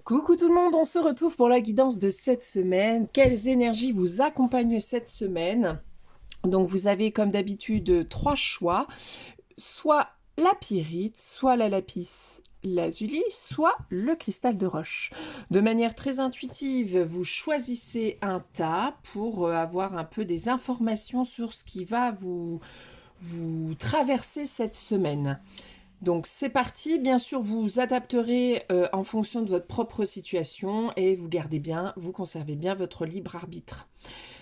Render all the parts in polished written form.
Coucou tout le monde, on se retrouve pour la guidance de cette semaine. Quelles énergies vous accompagnent cette semaine? Donc vous avez comme d'habitude trois choix, soit la pyrite, soit la lapis lazuli, soit le cristal de roche. De manière très intuitive, vous choisissez un tas pour avoir un peu des informations sur ce qui va vous traverser cette semaine. Donc c'est parti, bien sûr vous adapterez en fonction de votre propre situation et vous conservez bien votre libre arbitre.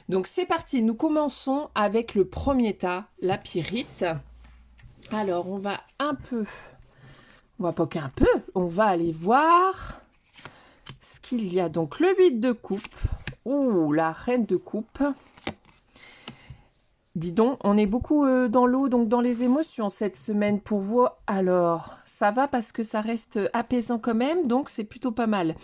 Donc c'est parti, nous commençons avec le premier tas, la pyrite. Alors on va pas qu'un peu, on va aller voir ce qu'il y a. Donc le 8 de coupe, ouh la reine de coupe. Dis donc, on est beaucoup dans l'eau, donc dans les émotions cette semaine pour vous. Alors, ça va parce que ça reste apaisant quand même, donc c'est plutôt pas mal.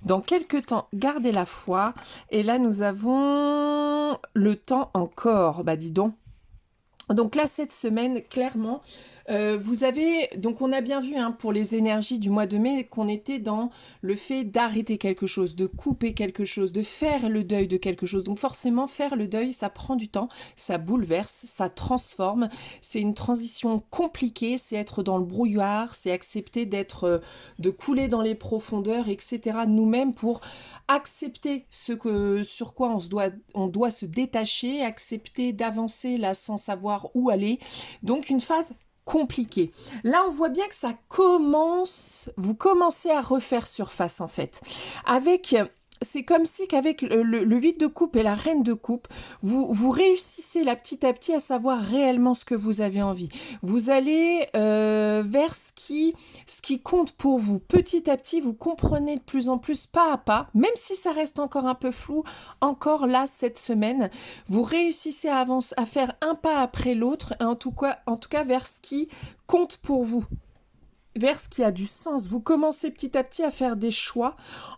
Dans quelques temps, gardez la foi. Et là, nous avons le temps encore. Bah dis donc. Donc là, cette semaine, clairement, vous avez, donc on a bien vu pour les énergies du mois de mai qu'on était dans le fait d'arrêter quelque chose, de couper quelque chose, de faire le deuil de quelque chose. Donc forcément, faire le deuil, ça prend du temps, ça bouleverse, ça transforme. C'est une transition compliquée, c'est être dans le brouillard, c'est accepter de couler dans les profondeurs, etc. Nous-mêmes pour accepter sur quoi on doit se détacher, accepter d'avancer là sans savoir où aller. Donc une phase compliquée. Là, on voit bien que vous commencez à refaire surface en fait. C'est comme si qu'avec le 8 de coupe et la reine de coupe, vous réussissez là petit à petit à savoir réellement ce que vous avez envie. Vous allez vers ce qui compte pour vous. Petit à petit, vous comprenez de plus en plus, pas à pas, même si ça reste encore un peu flou, encore là, cette semaine, vous réussissez à faire un pas après l'autre, en tout cas vers ce qui compte pour vous, vers ce qui a du sens. Vous commencez petit à petit à faire des choix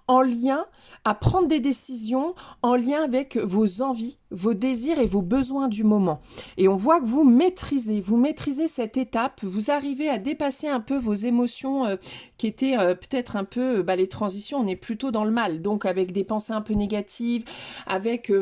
en lien, à prendre des décisions en lien avec vos envies, vos désirs et vos besoins du moment. Et on voit que vous maîtrisez cette étape, vous arrivez à dépasser un peu vos émotions qui étaient peut-être un peu, les transitions, on est plutôt dans le mal, donc avec des pensées un peu négatives, avec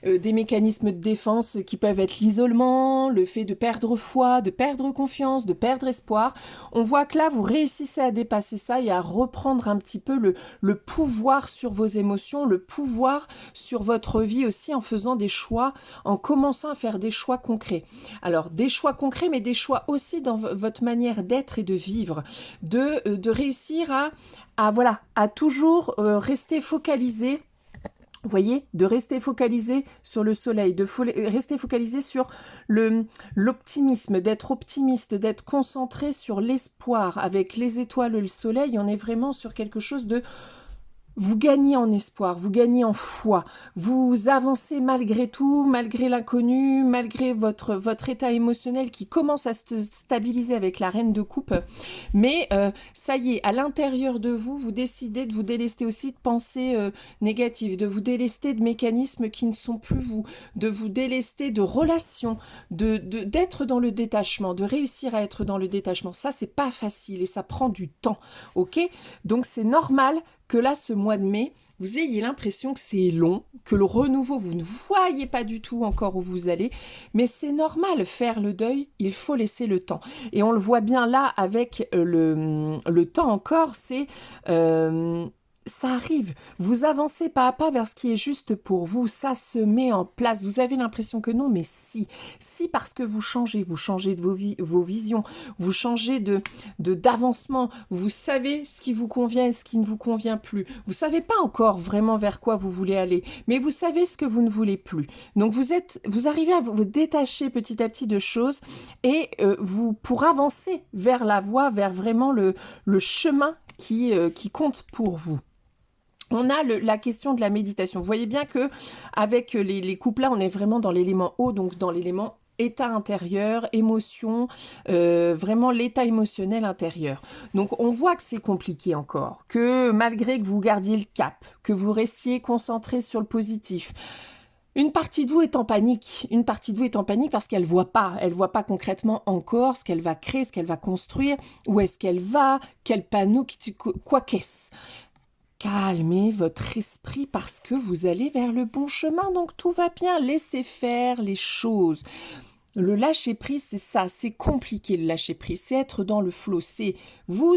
des mécanismes de défense qui peuvent être l'isolement, le fait de perdre foi, de perdre confiance, de perdre espoir. On voit que là, vous réussissez à dépasser ça et à reprendre un petit peu le pouvoir sur vos émotions, le pouvoir sur votre vie aussi en faisant des choix, en commençant à faire des choix concrets. Alors, des choix concrets, mais des choix aussi dans votre manière d'être et de vivre, de réussir à toujours rester focalisé. Vous voyez, de rester focalisé sur le soleil, rester focalisé sur l'optimisme, d'être optimiste, d'être concentré sur l'espoir. Avec les étoiles et le soleil, on est vraiment sur quelque chose de... Vous gagnez en espoir, vous gagnez en foi, vous avancez malgré tout, malgré l'inconnu, malgré votre état émotionnel qui commence à se stabiliser avec la reine de coupe. Mais ça y est, à l'intérieur de vous, vous décidez de vous délester aussi de pensées négatives, de vous délester de mécanismes qui ne sont plus vous, de vous délester de relations, d'être dans le détachement, de réussir à être dans le détachement. Ça, c'est pas facile et ça prend du temps, ok? Donc c'est normal que là, ce mois de mai, vous ayez l'impression que c'est long, que le renouveau, vous ne voyez pas du tout encore où vous allez, mais c'est normal, faire le deuil, il faut laisser le temps. Et on le voit bien là avec le temps encore, ça arrive, vous avancez pas à pas vers ce qui est juste pour vous, ça se met en place. Vous avez l'impression que non, mais si parce que vous changez de vos visions, vous changez d'avancement, vous savez ce qui vous convient et ce qui ne vous convient plus. Vous savez pas encore vraiment vers quoi vous voulez aller, mais vous savez ce que vous ne voulez plus. Donc vous arrivez à vous détacher petit à petit de choses et pour avancer vers la voie, vers vraiment le chemin qui compte pour vous. On a la question de la méditation. Vous voyez bien que avec les couples là, on est vraiment dans l'élément eau, donc dans l'élément état intérieur, émotion, vraiment l'état émotionnel intérieur. Donc on voit que c'est compliqué encore, que malgré que vous gardiez le cap, que vous restiez concentré sur le positif, une partie de vous est en panique. Une partie de vous est en panique parce qu'elle voit pas. Elle voit pas concrètement encore ce qu'elle va créer, ce qu'elle va construire, où est-ce qu'elle va, quel panneau, quoi qu'est-ce. calmez votre esprit parce que vous allez vers le bon chemin, donc tout va bien. Laissez faire les choses. Le lâcher-prise, c'est ça, c'est compliqué le lâcher-prise, c'est être dans le flow, c'est vous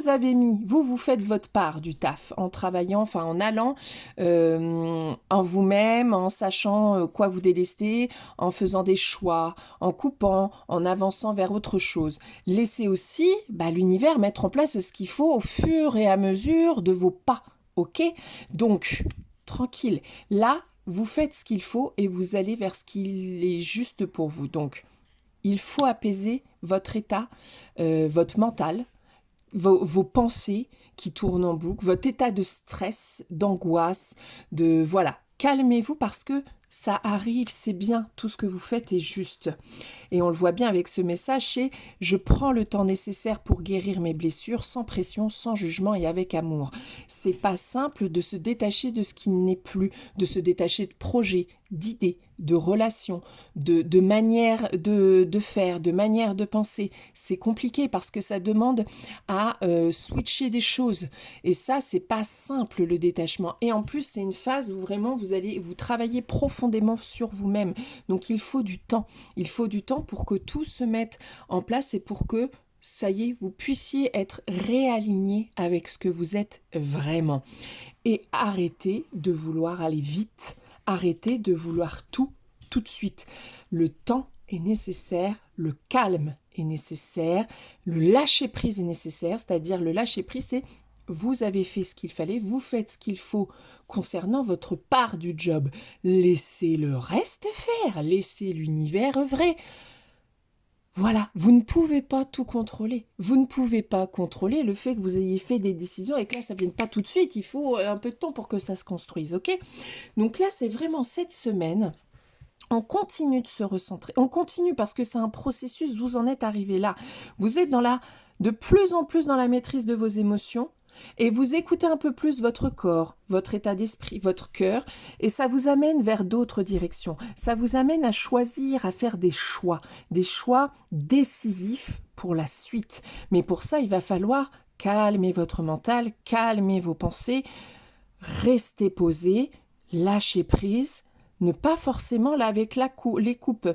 faites votre part du taf en travaillant, enfin en allant en vous-même, en sachant quoi vous délester, en faisant des choix, en coupant, en avançant vers autre chose. Laissez aussi l'univers mettre en place ce qu'il faut au fur et à mesure de vos pas, ok? Donc, tranquille, là, vous faites ce qu'il faut et vous allez vers ce qu'il est juste pour vous, donc il faut apaiser votre état, votre mental, vos pensées qui tournent en boucle, votre état de stress, d'angoisse, voilà. Calmez-vous parce que ça arrive, c'est bien, tout ce que vous faites est juste. Et on le voit bien avec ce message, c'est « Je prends le temps nécessaire pour guérir mes blessures, sans pression, sans jugement et avec amour ». C'est pas simple de se détacher de ce qui n'est plus, de se détacher de projets, d'idées, de relations, de manières de faire, de manières de penser. C'est compliqué parce que ça demande à switcher des choses. Et ça, c'est pas simple le détachement. Et en plus, c'est une phase où vraiment vous travaillez profondément sur vous-même. Donc il faut du temps. Il faut du temps pour que tout se mette en place et pour que ça y est, vous puissiez être réaligné avec ce que vous êtes vraiment. Et arrêtez de vouloir aller vite. Arrêtez de vouloir tout de suite. Le temps est nécessaire, le calme est nécessaire, le lâcher-prise est nécessaire, c'est-à-dire le lâcher-prise, c'est vous avez fait ce qu'il fallait, vous faites ce qu'il faut concernant votre part du job. Laissez le reste faire, laissez l'univers œuvrer. Voilà, vous ne pouvez pas tout contrôler. Vous ne pouvez pas contrôler le fait que vous ayez fait des décisions et que là, ça ne vienne pas tout de suite. Il faut un peu de temps pour que ça se construise, ok? Donc là, c'est vraiment cette semaine. On continue de se recentrer. On continue parce que c'est un processus, vous en êtes arrivé là. Vous êtes de plus en plus dans la maîtrise de vos émotions. Et vous écoutez un peu plus votre corps, votre état d'esprit, votre cœur, et ça vous amène vers d'autres directions. Ça vous amène à choisir, à faire des choix décisifs pour la suite. Mais pour ça, il va falloir calmer votre mental, calmer vos pensées, rester posé, lâcher prise, ne pas forcément là avec les coupes.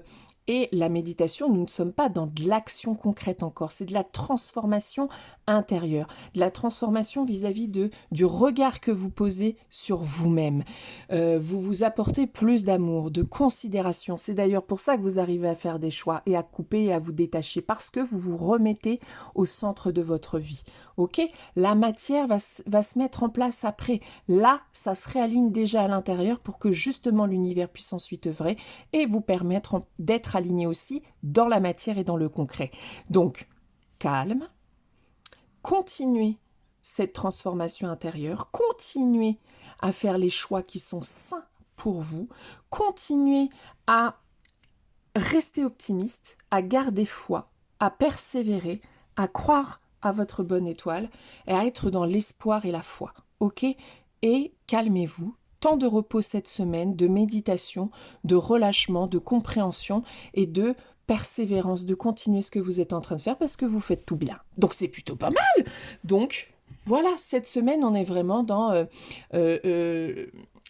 Et la méditation, nous ne sommes pas dans de l'action concrète encore, c'est de la transformation intérieure, de la transformation vis-à-vis du regard que vous posez sur vous-même. Vous vous apportez plus d'amour, de considération. C'est d'ailleurs pour ça que vous arrivez à faire des choix et à couper et à vous détacher, parce que vous vous remettez au centre de votre vie. Ok ? La matière va se mettre en place après. Là, ça se réaligne déjà à l'intérieur pour que justement l'univers puisse ensuite œuvrer et vous permettre d'être aligné aussi dans la matière et dans le concret. Donc, calme, continuez cette transformation intérieure, continuez à faire les choix qui sont sains pour vous, continuez à rester optimiste, à garder foi, à persévérer, à croire à votre bonne étoile et à être dans l'espoir et la foi. Ok ? Et calmez-vous. Temps de repos cette semaine, de méditation, de relâchement, de compréhension et de persévérance, de continuer ce que vous êtes en train de faire parce que vous faites tout bien. Donc c'est plutôt pas mal. Donc voilà, cette semaine on est vraiment dans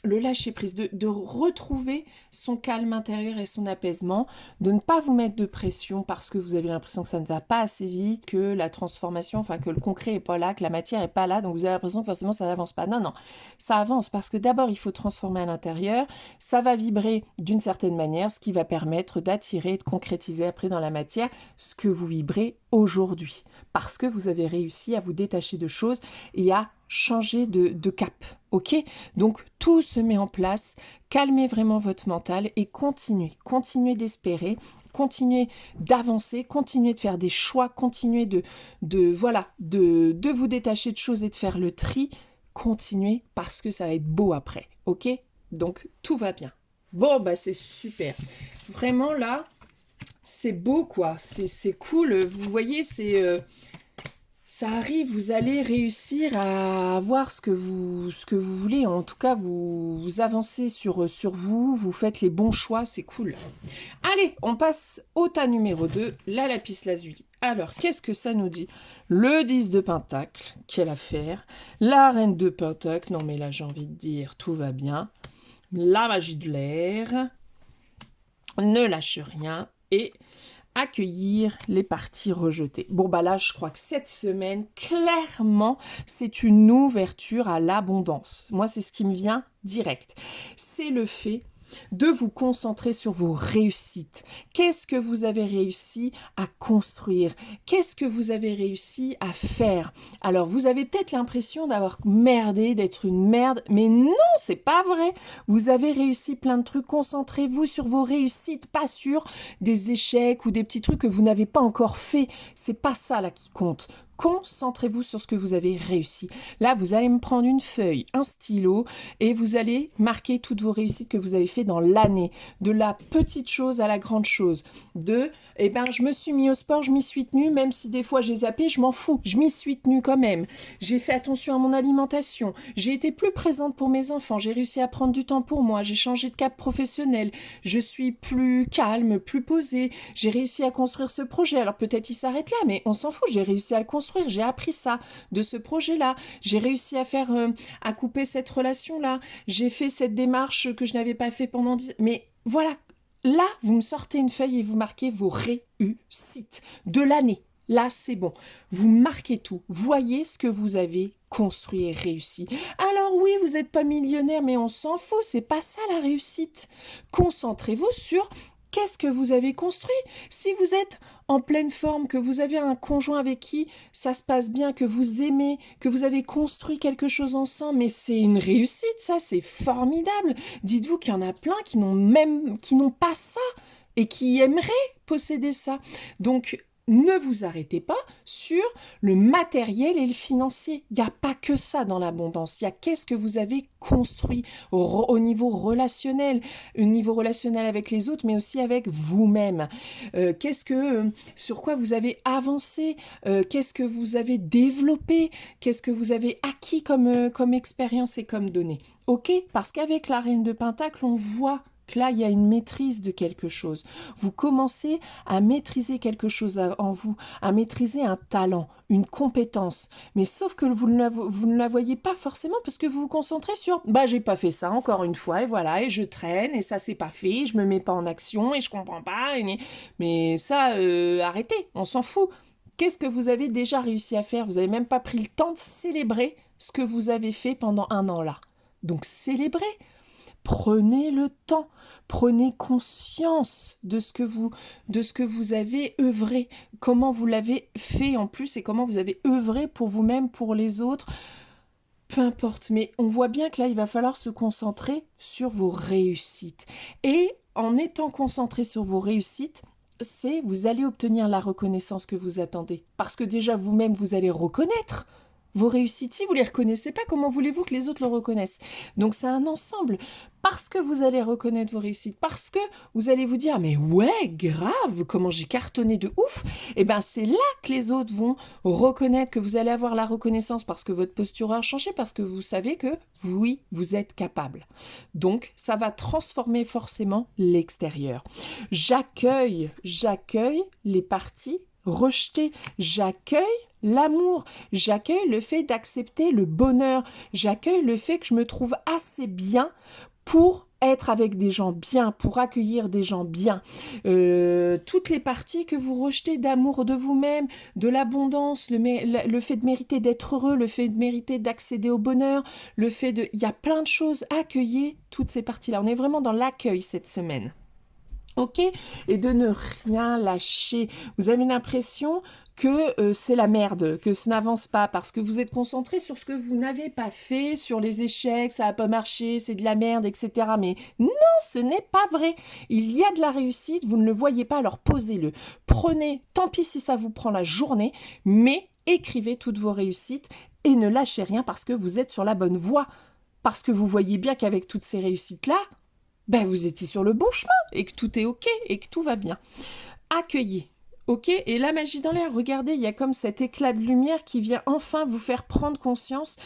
le lâcher-prise, de retrouver son calme intérieur et son apaisement, de ne pas vous mettre de pression parce que vous avez l'impression que ça ne va pas assez vite, que la transformation, enfin que le concret n'est pas là, que la matière n'est pas là, donc vous avez l'impression que forcément ça n'avance pas. Non, ça avance parce que d'abord il faut transformer à l'intérieur, ça va vibrer d'une certaine manière, ce qui va permettre d'attirer et de concrétiser après dans la matière ce que vous vibrez aujourd'hui, parce que vous avez réussi à vous détacher de choses et à changer de cap, ok? Donc tout se met en place, calmez vraiment votre mental et continuez d'espérer, continuez d'avancer, continuez de faire des choix, continuez de vous détacher de choses et de faire le tri, continuez parce que ça va être beau après, ok? Donc tout va bien. Bon, c'est super. Vraiment là, c'est beau quoi, c'est cool, vous voyez, Ça arrive, vous allez réussir à avoir ce que vous voulez. En tout cas, vous avancez sur vous, vous faites les bons choix, c'est cool. Allez, on passe au tas numéro 2, la lapis lazuli. Alors, qu'est-ce que ça nous dit? Le 10 de pentacle, quelle affaire. La reine de pentacle, non mais là j'ai envie de dire, tout va bien. La magie de l'air, ne lâche rien et accueillir les parties rejetées. Bon bah là je crois que cette semaine clairement c'est une ouverture à l'abondance. Moi c'est ce qui me vient direct. C'est le fait de vous concentrer sur vos réussites. Qu'est-ce que vous avez réussi à construire? Qu'est-ce que vous avez réussi à faire? Alors, vous avez peut-être l'impression d'avoir merdé, d'être une merde, mais non, c'est pas vrai. Vous avez réussi plein de trucs. Concentrez-vous sur vos réussites, pas sur des échecs ou des petits trucs que vous n'avez pas encore fait. C'est pas ça là qui compte. Concentrez-vous sur ce que vous avez réussi. Là, vous allez me prendre une feuille, un stylo, et vous allez marquer toutes vos réussites que vous avez fait dans l'année. De la petite chose à la grande chose. Je me suis mis au sport, je m'y suis tenue, même si des fois j'ai zappé, je m'en fous. Je m'y suis tenue quand même. J'ai fait attention à mon alimentation. J'ai été plus présente pour mes enfants. J'ai réussi à prendre du temps pour moi. J'ai changé de cap professionnel. Je suis plus calme, plus posée. J'ai réussi à construire ce projet. Alors peut-être il s'arrête là, mais on s'en fout. J'ai réussi à le construire. J'ai appris ça de ce projet-là. J'ai réussi à couper cette relation-là. J'ai fait cette démarche que je n'avais pas fait pendant 10 ans. Mais voilà, là, vous me sortez une feuille et vous marquez vos réussites de l'année. Là, c'est bon. Vous marquez tout. Voyez ce que vous avez construit et réussi. Alors oui, vous n'êtes pas millionnaire, mais on s'en fout. C'est pas ça la réussite. Concentrez-vous sur qu'est-ce que vous avez construit. Si vous êtes en pleine forme, que vous avez un conjoint avec qui ça se passe bien, que vous aimez, que vous avez construit quelque chose ensemble, mais c'est une réussite, ça, c'est formidable. Dites-vous qu'il y en a plein qui n'ont pas ça et qui aimeraient posséder ça. Donc, ne vous arrêtez pas sur le matériel et le financier. Il n'y a pas que ça dans l'abondance. Il y a qu'est-ce que vous avez construit au niveau relationnel avec les autres, mais aussi avec vous-même. Sur quoi vous avez avancé, qu'est-ce que vous avez développé, qu'est-ce que vous avez acquis comme expérience et comme données. Ok, parce qu'avec la reine de pentacle, on voit que là, il y a une maîtrise de quelque chose. Vous commencez à maîtriser quelque chose en vous, à maîtriser un talent, une compétence. Mais sauf que vous ne la voyez pas forcément parce que vous vous concentrez sur « bah j'ai pas fait ça encore une fois et voilà, et je traîne et ça c'est pas fait, je me mets pas en action et je comprends pas. » Mais ça, arrêtez, on s'en fout. Qu'est-ce que vous avez déjà réussi à faire? Vous n'avez même pas pris le temps de célébrer ce que vous avez fait pendant un an là. Donc célébrez. Prenez le temps, prenez conscience de ce que vous avez œuvré, comment vous l'avez fait en plus et comment vous avez œuvré pour vous-même, pour les autres. Peu importe, mais on voit bien que là, il va falloir se concentrer sur vos réussites. Et en étant concentré sur vos réussites, vous allez obtenir la reconnaissance que vous attendez. Parce que déjà, vous-même, vous allez reconnaître vos réussites. Si vous ne les reconnaissez pas, comment voulez-vous que les autres le reconnaissent? Donc c'est un ensemble. Parce que vous allez reconnaître vos réussites, parce que vous allez vous dire « mais ouais, grave, comment j'ai cartonné de ouf !» Et bien c'est là que les autres vont reconnaître, que vous allez avoir la reconnaissance parce que votre posture a changé, parce que vous savez que oui, vous êtes capable. Donc ça va transformer forcément l'extérieur. J'accueille les parties rejetées. J'accueille l'amour, j'accueille le fait d'accepter le bonheur, j'accueille le fait que je me trouve assez bien pour être avec des gens bien, pour accueillir des gens bien. Toutes les parties que vous rejetez d'amour de vous-même, de l'abondance, le fait de mériter d'être heureux, le fait de mériter d'accéder au bonheur, il y a plein de choses. Accueillez toutes ces parties-là. On est vraiment dans l'accueil cette semaine. Ok? Et de ne rien lâcher. Vous avez l'impression que c'est la merde, que ça n'avance pas, parce que vous êtes concentré sur ce que vous n'avez pas fait, sur les échecs, ça n'a pas marché, c'est de la merde, etc. Mais non, ce n'est pas vrai. Il y a de la réussite, vous ne le voyez pas, alors posez-le. Prenez, tant pis si ça vous prend la journée, mais écrivez toutes vos réussites et ne lâchez rien parce que vous êtes sur la bonne voie. Parce que vous voyez bien qu'avec toutes ces réussites-là, vous étiez sur le bon chemin et que tout est ok et que tout va bien. Accueillez. Ok, et la magie dans l'air, regardez, il y a comme cet éclat de lumière qui vient enfin vous faire prendre conscience.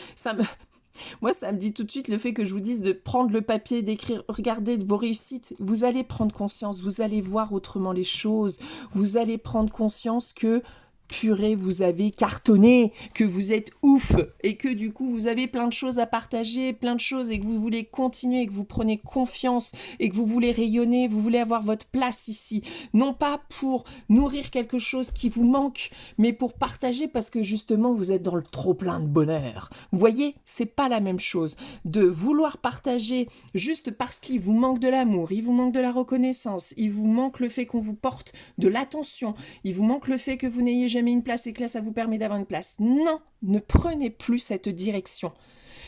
Moi, ça me dit tout de suite le fait que je vous dise de prendre le papier, d'écrire, regardez vos réussites. Vous allez prendre conscience, vous allez voir autrement les choses. Vous allez prendre conscience que, purée, vous avez cartonné, que vous êtes ouf et que du coup, vous avez plein de choses à partager, plein de choses et que vous voulez continuer, que vous prenez confiance et que vous voulez rayonner, vous voulez avoir votre place ici. Non pas pour nourrir quelque chose qui vous manque, mais pour partager parce que justement, vous êtes dans le trop-plein de bonheur. Vous voyez, c'est pas la même chose de vouloir partager juste parce qu'il vous manque de l'amour, il vous manque de la reconnaissance, il vous manque le fait qu'on vous porte de l'attention, il vous manque le fait que vous n'ayez jamais une place et que là, ça vous permet d'avoir une place. Non, ne prenez plus cette direction.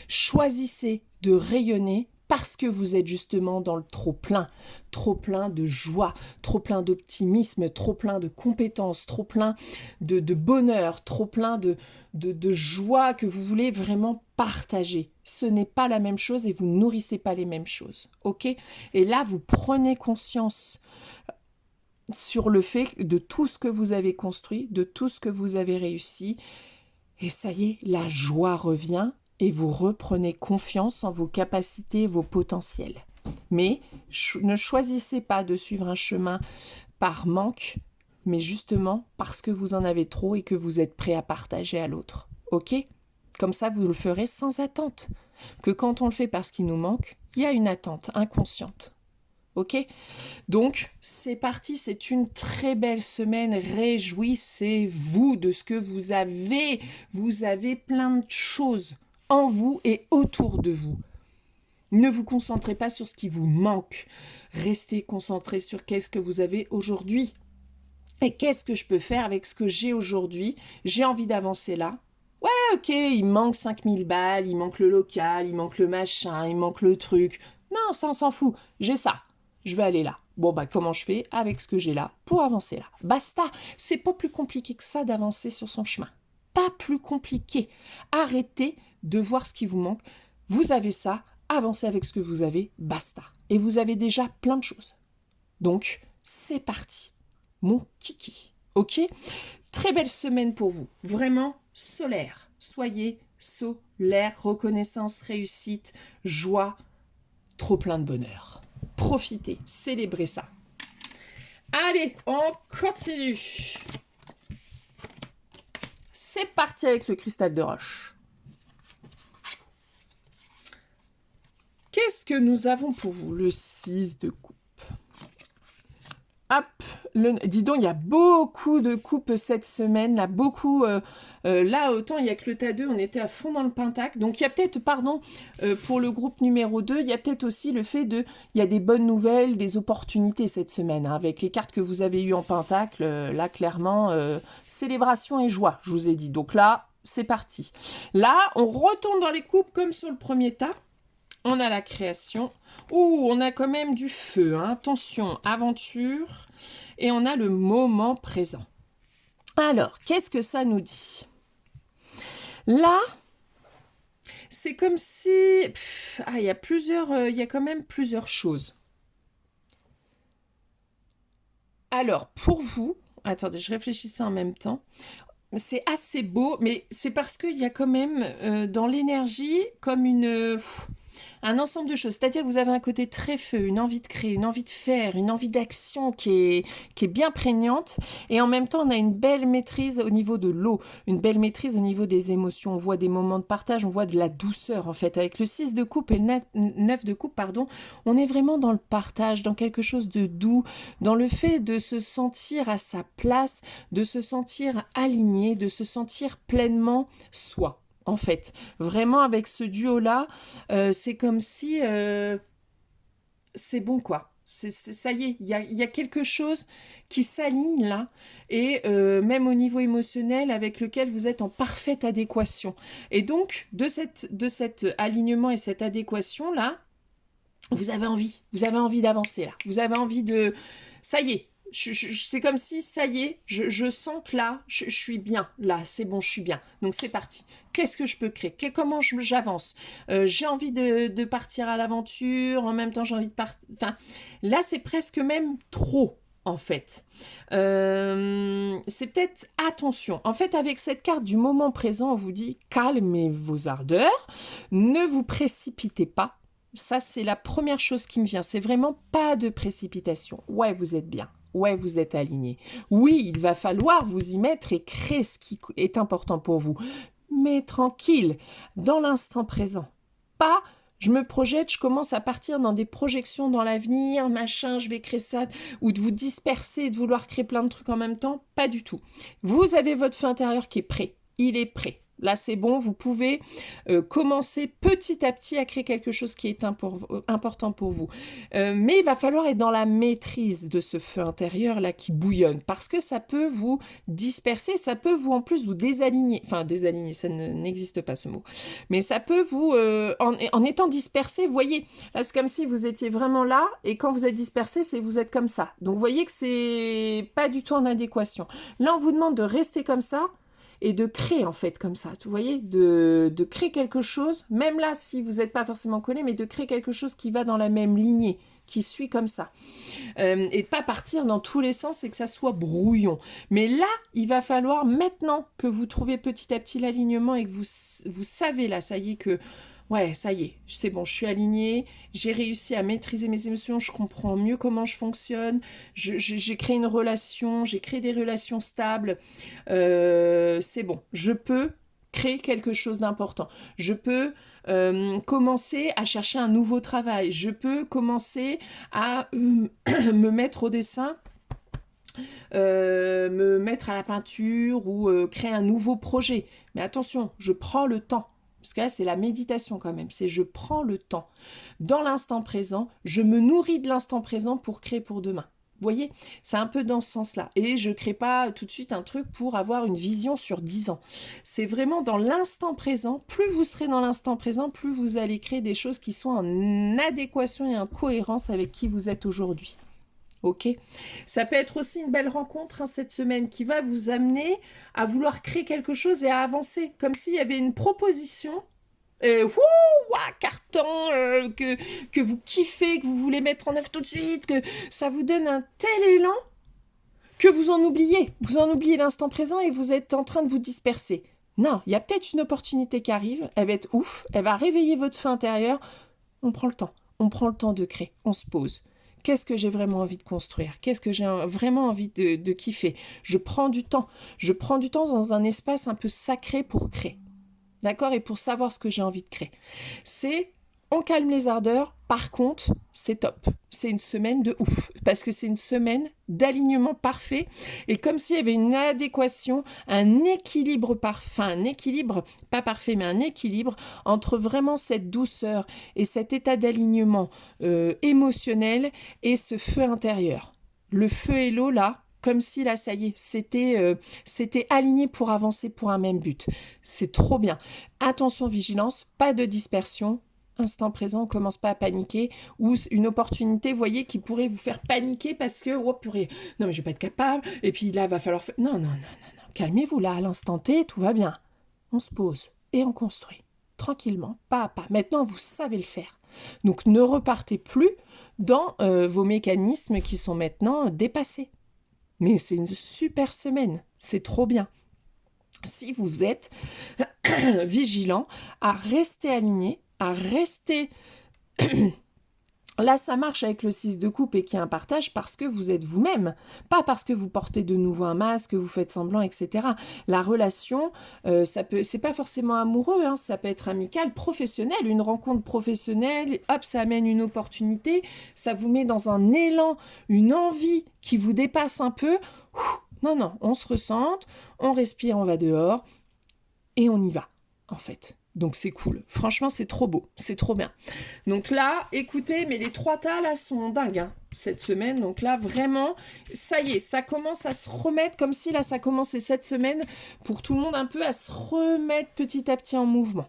Choisissez de rayonner parce que vous êtes justement dans le trop plein de joie, trop plein d'optimisme, trop plein de compétences, trop plein de bonheur, trop plein de joie que vous voulez vraiment partager. Ce n'est pas la même chose et vous ne nourrissez pas les mêmes choses. Ok ? Et là, vous prenez conscience sur le fait de tout ce que vous avez construit, de tout ce que vous avez réussi. Et ça y est, la joie revient et vous reprenez confiance en vos capacités, vos potentiels. Mais ne choisissez pas de suivre un chemin par manque, mais justement parce que vous en avez trop et que vous êtes prêt à partager à l'autre. Ok ? Comme ça, vous le ferez sans attente. Que quand on le fait parce qu'il nous manque, il y a une attente inconsciente. Ok ? Donc, c'est parti, c'est une très belle semaine. Réjouissez-vous de ce que vous avez. Vous avez plein de choses en vous et autour de vous. Ne vous concentrez pas sur ce qui vous manque. Restez concentrés sur qu'est-ce que vous avez aujourd'hui. Et qu'est-ce que je peux faire avec ce que j'ai aujourd'hui ? J'ai envie d'avancer là. Ouais, ok, il manque 5000 balles, il manque le local, il manque le machin, il manque le truc. Non, ça on s'en fout. J'ai ça. Je vais aller là. Bon, comment je fais avec ce que j'ai là pour avancer là ? Basta. C'est pas plus compliqué que ça d'avancer sur son chemin. Pas plus compliqué. Arrêtez de voir ce qui vous manque. Vous avez ça, avancez avec ce que vous avez, basta. Et vous avez déjà plein de choses. Donc, c'est parti. Mon kiki. Ok ? Très belle semaine pour vous. Vraiment solaire. Soyez solaire. Reconnaissance, réussite, joie, trop plein de bonheur. Profitez, célébrez ça. Allez, on continue. C'est parti avec le cristal de roche. Qu'est-ce que nous avons pour vous ? Le 6 de coupe. Hop, dis donc, il y a beaucoup de coupes cette semaine, là, beaucoup, là, autant il n'y a que le tas 2, on était à fond dans le pentacle, donc il y a peut-être, pour le groupe numéro 2, il y a peut-être aussi le fait il y a des bonnes nouvelles, des opportunités cette semaine, hein, avec les cartes que vous avez eues en pentacle, là, clairement, célébration et joie, je vous ai dit, donc là, c'est parti. Là, on retourne dans les coupes comme sur le premier tas, on a la création. On a quand même du feu, hein. Attention, aventure. Et on a le moment présent. Alors, qu'est-ce que ça nous dit ? Là, c'est comme si... il y a quand même plusieurs choses. Alors, pour vous... Attendez, je réfléchissais en même temps. C'est assez beau, mais c'est parce qu'il y a quand même dans l'énergie comme un ensemble de choses. C'est-à-dire que vous avez un côté très feu, une envie de créer, une envie de faire, une envie d'action qui est bien prégnante. Et en même temps, on a une belle maîtrise au niveau de l'eau, une belle maîtrise au niveau des émotions. On voit des moments de partage, on voit de la douceur en fait. Avec le 6 de coupe et le 9 de coupe, on est vraiment dans le partage, dans quelque chose de doux, dans le fait de se sentir à sa place, de se sentir aligné, de se sentir pleinement soi. En fait, vraiment avec ce duo-là, c'est comme si c'est bon quoi. Ça y est, il y a quelque chose qui s'aligne là, et même au niveau émotionnel avec lequel vous êtes en parfaite adéquation. Et donc, de cet alignement et cette adéquation là, vous avez envie d'avancer là. Vous avez envie de... Ça y est. C'est comme si, ça y est, je sens que là, je suis bien. Là, c'est bon, je suis bien. Donc, c'est parti. Qu'est-ce que je peux créer ? Comment j'avance ? J'ai envie de partir à l'aventure. En même temps, j'ai envie de partir... Enfin, là, c'est presque même trop, en fait. C'est peut-être attention. En fait, avec cette carte du moment présent, on vous dit calmez vos ardeurs, ne vous précipitez pas. Ça, c'est la première chose qui me vient. C'est vraiment pas de précipitation. Ouais, vous êtes bien. Ouais, vous êtes aligné. Oui, il va falloir vous y mettre et créer ce qui est important pour vous. Mais tranquille, dans l'instant présent. Pas, je me projette, je commence à partir dans des projections dans l'avenir, machin, je vais créer ça, ou de vous disperser et de vouloir créer plein de trucs en même temps. Pas du tout. Vous avez votre feu intérieur qui est prêt. Il est prêt. Là, c'est bon, vous pouvez commencer petit à petit à créer quelque chose qui est important pour vous. Mais il va falloir être dans la maîtrise de ce feu intérieur-là qui bouillonne, parce que ça peut vous disperser, ça peut vous en plus vous désaligner. Enfin, désaligner, ça n'existe pas ce mot. Mais ça peut vous, en étant dispersé, vous voyez, là, c'est comme si vous étiez vraiment là, et quand vous êtes dispersé, c'est vous êtes comme ça. Donc, vous voyez que c'est pas du tout en adéquation. Là, on vous demande de rester comme ça, et de créer en fait comme ça, vous voyez, de créer quelque chose, même là si vous n'êtes pas forcément collé, mais de créer quelque chose qui va dans la même lignée, qui suit comme ça. Et de pas partir dans tous les sens et que ça soit brouillon. Mais là, il va falloir maintenant que vous trouvez petit à petit l'alignement et que vous savez là, ça y est que ouais, ça y est, c'est bon, je suis alignée, j'ai réussi à maîtriser mes émotions, je comprends mieux comment je fonctionne, j'ai créé une relation, j'ai créé des relations stables, c'est bon, je peux créer quelque chose d'important, je peux commencer à chercher un nouveau travail, je peux commencer à me mettre au dessin, me mettre à la peinture ou créer un nouveau projet. Mais attention, je prends le temps. Parce que là, c'est la méditation quand même. C'est je prends le temps. Dans l'instant présent, je me nourris de l'instant présent pour créer pour demain. Vous voyez, c'est un peu dans ce sens-là. Et je ne crée pas tout de suite un truc pour avoir une vision sur 10 ans. C'est vraiment dans l'instant présent. Plus vous serez dans l'instant présent, plus vous allez créer des choses qui sont en adéquation et en cohérence avec qui vous êtes aujourd'hui. Ok, ça peut être aussi une belle rencontre cette semaine qui va vous amener à vouloir créer quelque chose et à avancer, comme s'il y avait une proposition, carton, que vous kiffez, que vous voulez mettre en œuvre tout de suite, que ça vous donne un tel élan que vous en oubliez l'instant présent et vous êtes en train de vous disperser. Non, il y a peut-être une opportunité qui arrive, elle va être ouf, elle va réveiller votre feu intérieur, on prend le temps de créer, on se pose. Qu'est-ce que j'ai vraiment envie de construire? Qu'est-ce que j'ai vraiment envie de kiffer? Je prends du temps dans un espace un peu sacré pour créer. D'accord? Et pour savoir ce que j'ai envie de créer. On calme les ardeurs. Par contre, c'est top. C'est une semaine de ouf. Parce que c'est une semaine d'alignement parfait. Et comme s'il y avait une adéquation, un équilibre parfait. Un équilibre, pas parfait, mais un équilibre entre vraiment cette douceur et cet état d'alignement émotionnel et ce feu intérieur. Le feu et l'eau, là, comme si là, ça y est, c'était aligné pour avancer pour un même but. C'est trop bien. Attention, vigilance, pas de dispersion. Instant présent, on ne commence pas à paniquer, ou une opportunité, vous voyez, qui pourrait vous faire paniquer parce que, oh purée, non mais je ne vais pas être capable, et puis là, il va falloir faire... Non, calmez-vous là, à l'instant T, tout va bien. On se pose et on construit, tranquillement, pas à pas. Maintenant, vous savez le faire. Donc, ne repartez plus dans vos mécanismes qui sont maintenant dépassés. Mais c'est une super semaine, c'est trop bien. Si vous êtes vigilant à rester aligné, à rester... Là, ça marche avec le 6 de coupe et qu'il y a un partage parce que vous êtes vous-même, pas parce que vous portez de nouveau un masque, vous faites semblant, etc. La relation, c'est pas forcément amoureux, ça peut être amical, professionnel, une rencontre professionnelle, hop, ça amène une opportunité, ça vous met dans un élan, une envie qui vous dépasse un peu. Non, on se ressente, on respire, on va dehors et on y va, en fait. Donc c'est cool. Franchement, c'est trop beau. C'est trop bien. Donc là, écoutez, mais les 3 tas là sont dingues cette semaine. Donc là, vraiment, ça y est, ça commence à se remettre comme si là, ça commençait cette semaine pour tout le monde un peu à se remettre petit à petit en mouvement.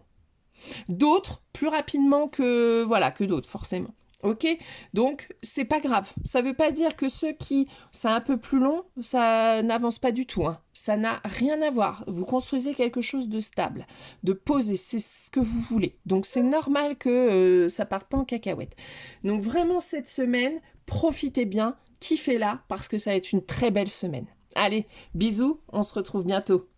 D'autres, plus rapidement que d'autres, forcément. Ok, donc c'est pas grave. Ça veut pas dire que ceux qui c'est un peu plus long, ça n'avance pas du tout. Ça n'a rien à voir. Vous construisez quelque chose de stable, de posé. C'est ce que vous voulez. Donc c'est normal que ça parte pas en cacahuète. Donc vraiment cette semaine, profitez bien. kiffez-la parce que ça va être une très belle semaine. Allez, bisous, on se retrouve bientôt.